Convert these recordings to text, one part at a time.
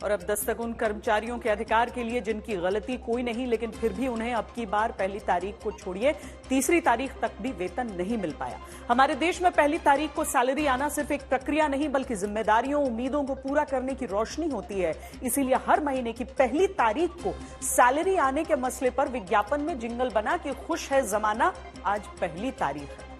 और अब दस्तक उन कर्मचारियों के अधिकार के लिए जिनकी गलती कोई नहीं, लेकिन फिर भी उन्हें अब की बार पहली तारीख को छोड़िए तीसरी तारीख तक भी वेतन नहीं मिल पाया। हमारे देश में पहली तारीख को सैलरी आना सिर्फ एक प्रक्रिया नहीं बल्कि जिम्मेदारियों, उम्मीदों को पूरा करने की रोशनी होती है। इसीलिए हर महीने की पहली तारीख को सैलरी आने के मसले पर विज्ञापन में जिंगल बना कि खुश है जमाना, आज पहली तारीख है।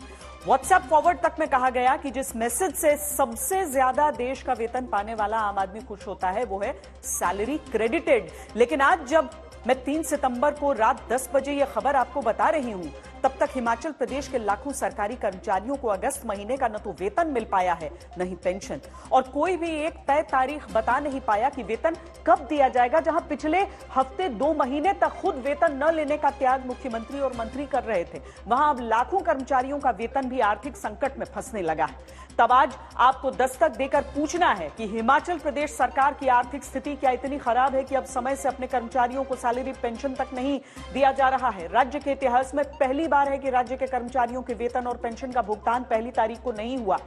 व्हाट्सएप फॉरवर्ड तक में कहा गया कि जिस मैसेज से सबसे ज्यादा देश का वेतन पाने वाला आम आदमी खुश होता है वो है सैलरी क्रेडिटेड। लेकिन आज जब मैं 3 सितंबर को रात 10 बजे यह खबर आपको बता रही हूं, तब तक हिमाचल प्रदेश के लाखों सरकारी कर्मचारियों को अगस्त महीने का न तो वेतन मिल पाया है न ही पेंशन, और कोई भी एक तय तारीख बता नहीं पाया कि वेतन कब दिया जाएगा। जहां पिछले हफ्ते 2 महीने तक खुद वेतन न लेने का त्याग मुख्यमंत्री और मंत्री कर रहे थे, वहां अब लाखों कर्मचारियों का वेतन भी आर्थिक संकट में फंसने लगा है। तब आज आपको दस्तक देकर पूछना है कि हिमाचल प्रदेश सरकार की आर्थिक स्थिति क्या इतनी खराब है कि अब समय से अपने कर्मचारियों को सैलरी पेंशन तक नहीं दिया जा रहा है। राज्य के इतिहास में पहली बार है कि राज्य के कर्मचारियों के वेतन और पेंशन का भुगतान पहली तारीख को नहीं हुआ।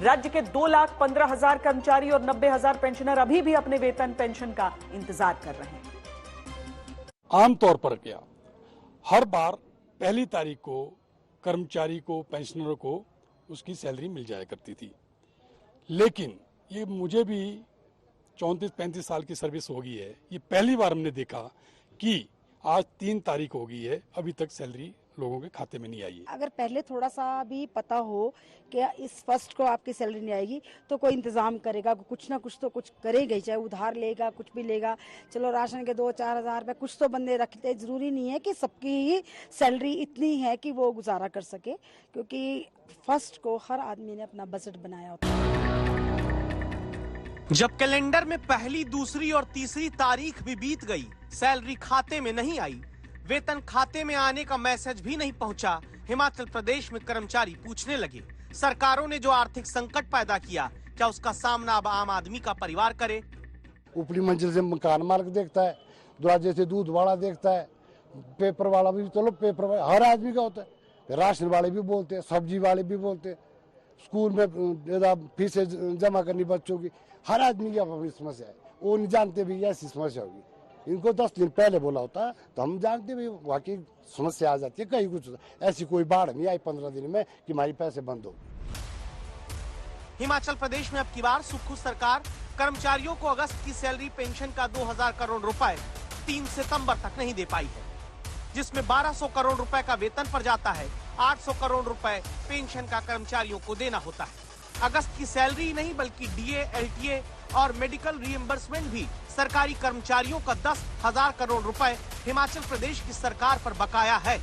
राज्य के 2,15,000 कर्मचारी और 90,000 पेंशनर अभी भी अपने वेतन पेंशन का इंतजार कर रहे हैं। आमतौर पर क्या हर बार पहली तारीख को कर्मचारी को, पेंशनरों को उसकी सैलरी मिल जाया करती थी, लेकिन ये मुझे भी 34-35 साल की सर्विस हो गई है, ये पहली बार हमने देखा कि आज 3 तारीख हो गई है, अभी तक सैलरी लोगों के खाते में नहीं आई है। अगर पहले थोड़ा सा भी पता हो कि इस फर्स्ट को आपकी सैलरी नहीं आएगी तो कोई इंतजाम करेगा, कुछ ना कुछ तो कुछ करेगा ही, चाहे उधार लेगा, कुछ भी लेगा। चलो राशन के 2-4 हज़ार रुपये कुछ तो बंदे रखते, जरूरी नहीं है कि सबकी ही सैलरी इतनी है कि वो गुजारा कर सके, क्योंकि फर्स्ट को हर आदमी ने अपना बजट बनाया होता है। जब कैलेंडर में पहली, दूसरी और तीसरी तारीख भी बीत गई, सैलरी खाते में नहीं आई, वेतन खाते में आने का मैसेज भी नहीं पहुंचा, हिमाचल प्रदेश में कर्मचारी पूछने लगे, सरकारों ने जो आर्थिक संकट पैदा किया, क्या उसका सामना अब आम आदमी का परिवार करे? ऊपरी मंजिल से मकान मालिक देखता है, दरवाजे से दूध वाला देखता है, पेपर वाला भी, चलो पेपर वाला हर आदमी का होता है, राशन वाले भी बोलते हैं, सब्जी वाले भी बोलते हैं, स्कूल में फीसें जमा करनी बच्चों की, हर आदमी की अपनी समस्या है। वो नहीं जानते भी ऐसी समस्या होगी, इनको 10 दिन पहले बोला होता तो हम जानते भी वाकई समस्या आ जाती है। कहीं कुछ ऐसी कोई बाढ़ नहीं आई 15 दिन में कि हमारी पैसे बंद हो। हिमाचल प्रदेश में अब की बार सुक्खू सरकार कर्मचारियों को अगस्त की सैलरी पेंशन का 2,000 करोड़ रुपए 3 सितंबर तक नहीं दे पाई है, जिसमें 1,200 करोड़ रुपए का वेतन पर जाता है, 800 करोड़ रुपए पेंशन का कर्मचारियों को देना होता है। अगस्त की सैलरी नहीं बल्कि डीए, एलटीए और मेडिकल रिएम्बर्समेंट भी सरकारी कर्मचारियों का 10,000 करोड़ रुपए हिमाचल प्रदेश की सरकार पर बकाया है।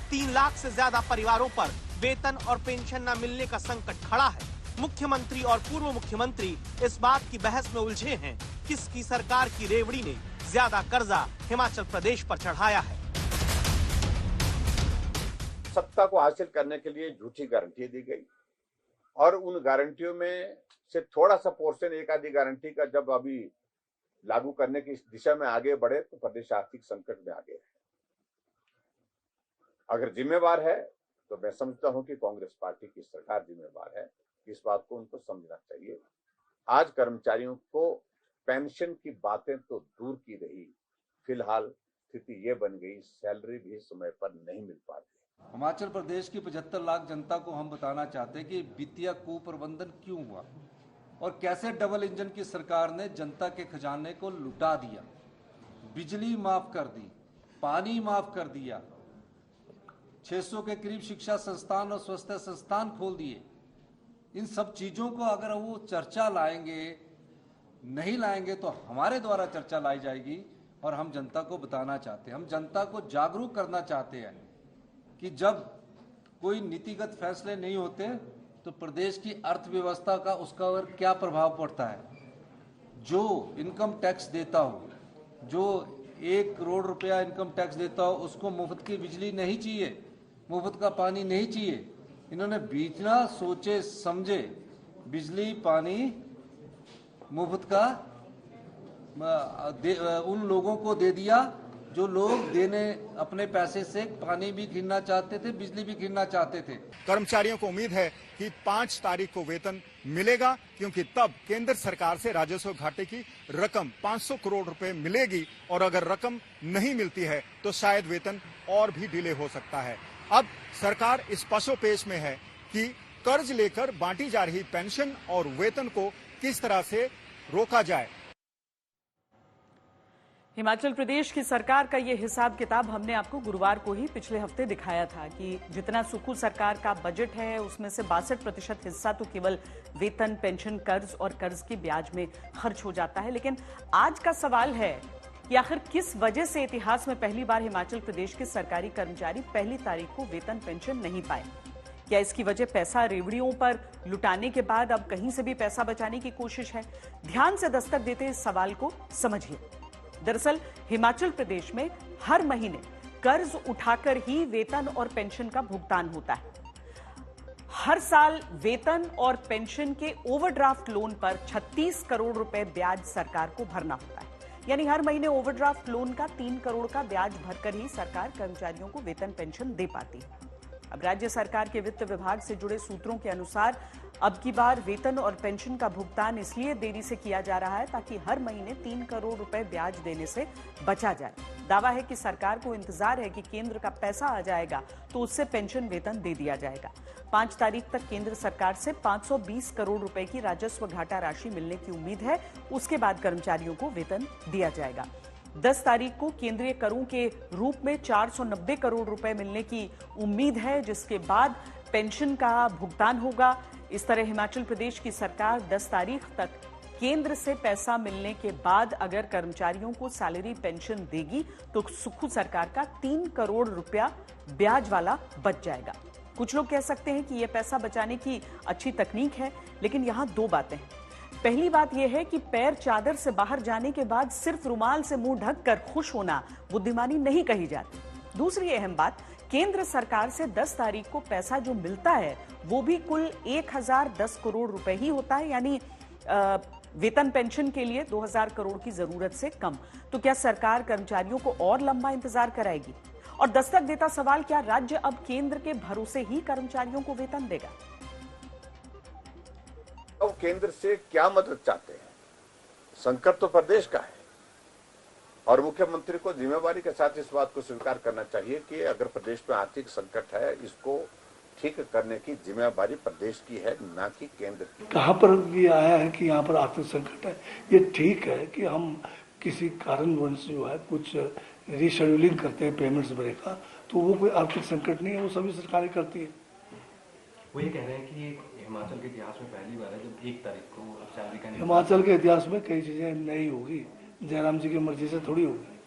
3 लाख से ज्यादा परिवारों पर वेतन और पेंशन न मिलने का संकट खड़ा है। मुख्यमंत्री और पूर्व मुख्यमंत्री इस बात की बहस में उलझे हैं, किसकी सरकार की रेवड़ी ने ज्यादा कर्जा हिमाचल प्रदेश पर चढ़ाया है। सत्ता को हासिल करने के लिए झूठी गारंटी दी गई और उन गारंटियों में से थोड़ा सा पोर्शन, एक आधी गारंटी का जब अभी लागू करने की दिशा में आगे बढ़े तो प्रदेश आर्थिक संकट में आ गया है। अगर जिम्मेवार है तो मैं समझता हूं कि कांग्रेस पार्टी की सरकार जिम्मेवार है, इस बात को उनको समझना चाहिए। आज कर्मचारियों को पेंशन की बातें तो दूर की रही, फिलहाल स्थिति ये बन गई सैलरी भी समय पर नहीं मिल पाती। हिमाचल प्रदेश की 75 लाख जनता को हम बताना चाहते हैं कि वित्तीय कुप्रबंधन क्यों हुआ और कैसे डबल इंजन की सरकार ने जनता के खजाने को लुटा दिया। बिजली माफ कर दी, पानी माफ कर दिया, 600 के करीब शिक्षा संस्थान और स्वास्थ्य संस्थान खोल दिए। इन सब चीजों को अगर वो चर्चा लाएंगे, नहीं लाएंगे तो हमारे द्वारा चर्चा लाई जाएगी और हम जनता को बताना चाहते हैं, हम जनता को जागरूक करना चाहते हैं कि जब कोई नीतिगत फैसले नहीं होते तो प्रदेश की अर्थव्यवस्था का उसका क्या प्रभाव पड़ता है। जो इनकम टैक्स देता हो, जो 1 करोड़ रुपया इनकम टैक्स देता हो, उसको मुफ्त की बिजली नहीं चाहिए, मुफ्त का पानी नहीं चाहिए। इन्होंने बिना सोचे समझे बिजली पानी मुफ्त का उन लोगों को दे दिया जो लोग देने अपने पैसे से पानी भी खरीदना चाहते थे, बिजली भी खरीदना चाहते थे। कर्मचारियों को उम्मीद है कि 5 तारीख को वेतन मिलेगा, क्योंकि तब केंद्र सरकार से राजस्व घाटे की रकम 500 करोड़ रुपए मिलेगी और अगर रकम नहीं मिलती है तो शायद वेतन और भी डिले हो सकता है। अब सरकार इस पसोपेश में है कि कर्ज लेकर बांटी जा रही पेंशन और वेतन को किस तरह से रोका जाए। हिमाचल प्रदेश की सरकार का ये हिसाब किताब हमने आपको गुरुवार को ही पिछले हफ्ते दिखाया था कि जितना सुक्खू सरकार का बजट है उसमें से 62% हिस्सा तो केवल वेतन, पेंशन, कर्ज और कर्ज की ब्याज में खर्च हो जाता है। लेकिन आज का सवाल है कि आखिर किस वजह से इतिहास में पहली बार हिमाचल प्रदेश के सरकारी कर्मचारी पहली तारीख को वेतन पेंशन नहीं पाए? क्या इसकी वजह पैसा रेवड़ियों पर लुटाने के बाद अब कहीं से भी पैसा बचाने की कोशिश है? ध्यान से दस्तक देते इस सवाल को समझिए। दरअसल हिमाचल प्रदेश में हर महीने कर्ज उठाकर ही वेतन और पेंशन का भुगतान होता है। हर साल वेतन और पेंशन के ओवरड्राफ्ट लोन पर 36 करोड़ रुपए ब्याज सरकार को भरना होता है। यानी हर महीने ओवरड्राफ्ट लोन का 3 करोड़ का ब्याज भरकर ही सरकार कर्मचारियों को वेतन पेंशन दे पाती है। अब राज्य सरकार के वित्त विभाग से जुड़े सूत्रों के अनुसार अब की बार वेतन और पेंशन का भुगतान इसलिए देरी से किया जा रहा है ताकि हर महीने 3 करोड़ रुपए ब्याज देने से बचा जाए। दावा है कि सरकार को इंतजार है कि केंद्र का पैसा आ जाएगा तो उससे पेंशन वेतन दे दिया जाएगा। 5 तारीख तक केंद्र सरकार से 520 करोड़ रुपए की राजस्व घाटा राशि मिलने की उम्मीद है। उसके बाद कर्मचारियों को वेतन दिया जाएगा। 10 तारीख को केंद्रीय करों के रूप में 490 करोड़ रुपए मिलने की उम्मीद है, जिसके बाद पेंशन का भुगतान होगा। इस तरह हिमाचल प्रदेश की सरकार 10 तारीख तक केंद्र से पैसा मिलने के बाद अगर कर्मचारियों को सैलरी पेंशन देगी तो सुक्खू सरकार का 3 करोड़ रुपया ब्याज वाला बच जाएगा। कुछ लोग कह सकते हैं कि यह पैसा बचाने की अच्छी तकनीक है, लेकिन यहां 2 बातें हैं। पहली बात यह है कि पैर चादर से बाहर जाने के बाद सिर्फ रुमाल से मुंह ढककर खुश होना बुद्धिमानी नहीं कही जाती। दूसरी अहम बात, केंद्र सरकार से 10 तारीख को पैसा जो मिलता है वो भी कुल 1010 करोड़ रुपए ही होता है, यानी वेतन पेंशन के लिए 2000 करोड़ की जरूरत से कम। तो क्या सरकार कर्मचारियों को और लंबा इंतजार कराएगी? और दस्तक देता सवाल, क्या राज्य अब केंद्र के भरोसे ही कर्मचारियों को वेतन देगा? वो केंद्र से क्या मदद चाहते हैं? संकट तो प्रदेश का है और मुख्यमंत्री को जिम्मेवारी के साथ इस बात को स्वीकार करना चाहिए कि अगर प्रदेश में आर्थिक संकट है, इसको ठीक करने की जिम्मेवारी प्रदेश की है, ना कि केंद्र की। कहाँ पर भी आया है कि यहाँ पर आर्थिक संकट है? ये ठीक है कि हम किसी कारणवश जो है कुछ रीशेड्यूलिंग करते हैं पेमेंट्स भरे का, तो वो कोई आर्थिक संकट नहीं है, वो सभी सरकारें करती है। वो ये कह रहे हैं कि हिमाचल के इतिहास में पहली बार है जब 1 तारीख को सैलरी का हिमाचल के इतिहास में कई चीजें नई होगी, जयराम जी की मर्जी से थोड़ी होगी।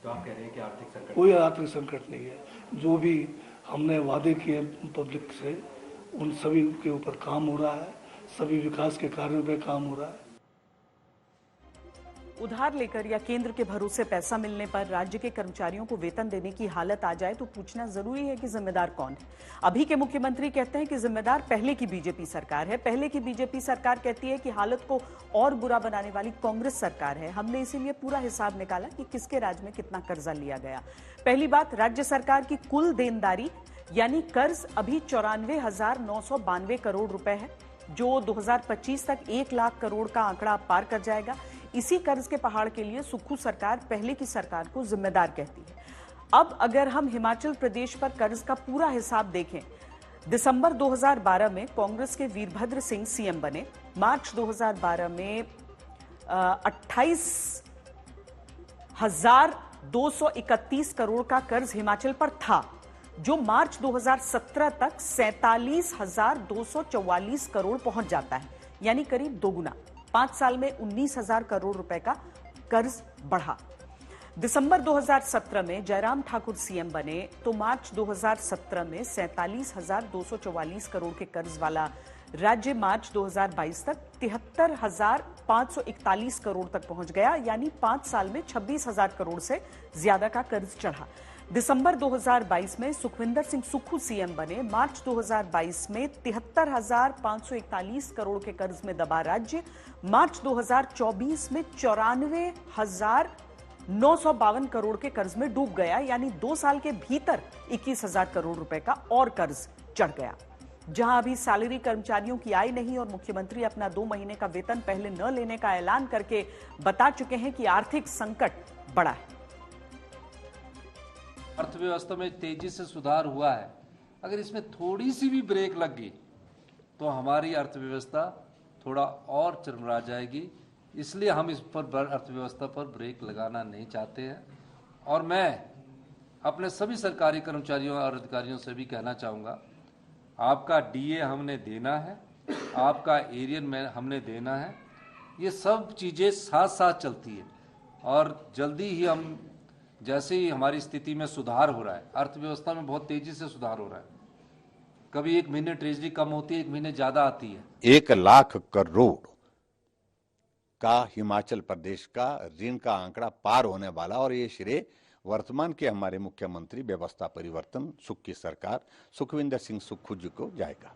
तो आप कह रहे हैं कि आर्थिक संकट? कोई आर्थिक संकट नहीं है। जो भी हमने वादे किए पब्लिक से उन सभी के ऊपर काम हो रहा है, सभी विकास के कार्यों पे काम हो रहा है। उधार लेकर या केंद्र के भरोसे पैसा मिलने पर राज्य के कर्मचारियों को वेतन देने की हालत आ जाए तो पूछना जरूरी है कि जिम्मेदार कौन है। अभी के मुख्यमंत्री कहते हैं कि जिम्मेदार पहले की बीजेपी सरकार है। पहले की बीजेपी सरकार कहती है कि हालत को और बुरा बनाने वाली कांग्रेस सरकार है। हमने इसीलिए पूरा हिसाब निकाला कि किसके राज में कितना कर्जा लिया गया। पहली बात, राज्य सरकार की कुल देनदारी यानी कर्ज अभी 94,992 करोड़ रुपए है, जो 2025 तक 1 लाख करोड़ का आंकड़ा पार कर जाएगा। इसी कर्ज के पहाड़ के लिए सुक्खू सरकार पहले की सरकार को जिम्मेदार कहती है। अब अगर हम हिमाचल प्रदेश पर कर्ज का पूरा हिसाब देखें, दिसंबर 2012 में कांग्रेस के वीरभद्र सिंह सीएम बने। मार्च 2012 में 28,231 करोड़ का कर्ज हिमाचल पर था, जो मार्च 2017 तक 47,244 करोड़ पहुंच जाता है, यानी करीब दोगुना। 5 साल में 19,000 करोड़ रुपए का कर्ज बढ़ा। दिसंबर 2017 में जयराम ठाकुर सीएम बने तो मार्च 2017 में 47,244 करोड़ के कर्ज वाला राज्य मार्च 2022 तक 73,541 करोड़ तक पहुंच गया, यानी 5 साल में 26,000 करोड़ से ज्यादा का कर्ज चढ़ा। दिसंबर 2022 में सुखविंदर सिंह सुक्खू सीएम बने। मार्च 2022 में 73,541 करोड़ के कर्ज में दबा राज्य। मार्च 2024 में 94,000 952 करोड़ के कर्ज में डूब गया, यानी 2 साल के भीतर 21,000 करोड़ रुपए का और कर्ज चढ़ गया। जहां अभी सैलरी कर्मचारियों की आई नहीं और मुख्यमंत्री अपना 2 महीने का वेतन पहले न लेने का ऐलान करके बता चुके हैं कि आर्थिक संकट बड़ा है। अर्थव्यवस्था में तेजी से सुधार हुआ है, अगर इसमें थोड़ी सी भी ब्रेक लग गई तो हमारी अर्थव्यवस्था थोड़ा और चरमरा जाएगी। इसलिए हम इस पर अर्थव्यवस्था पर ब्रेक लगाना नहीं चाहते हैं। और मैं अपने सभी सरकारी कर्मचारियों और अधिकारियों से भी कहना चाहूँगा, आपका डीए हमने देना है, आपका एरियन में हमने देना है, ये सब चीज़ें साथ साथ चलती है। और जल्दी ही हम, जैसे ही हमारी स्थिति में सुधार हो रहा है, अर्थव्यवस्था में बहुत तेजी से सुधार हो रहा है, कभी एक महीने ट्रेजरी कम होती है, एक महीने ज्यादा आती है। 1 लाख करोड़ का हिमाचल प्रदेश का ऋण का आंकड़ा पार होने वाला, और ये श्रेय वर्तमान के हमारे मुख्यमंत्री व्यवस्था परिवर्तन सुख की सरकार सुखविंदर सिंह सुक्खू जी को जाएगा।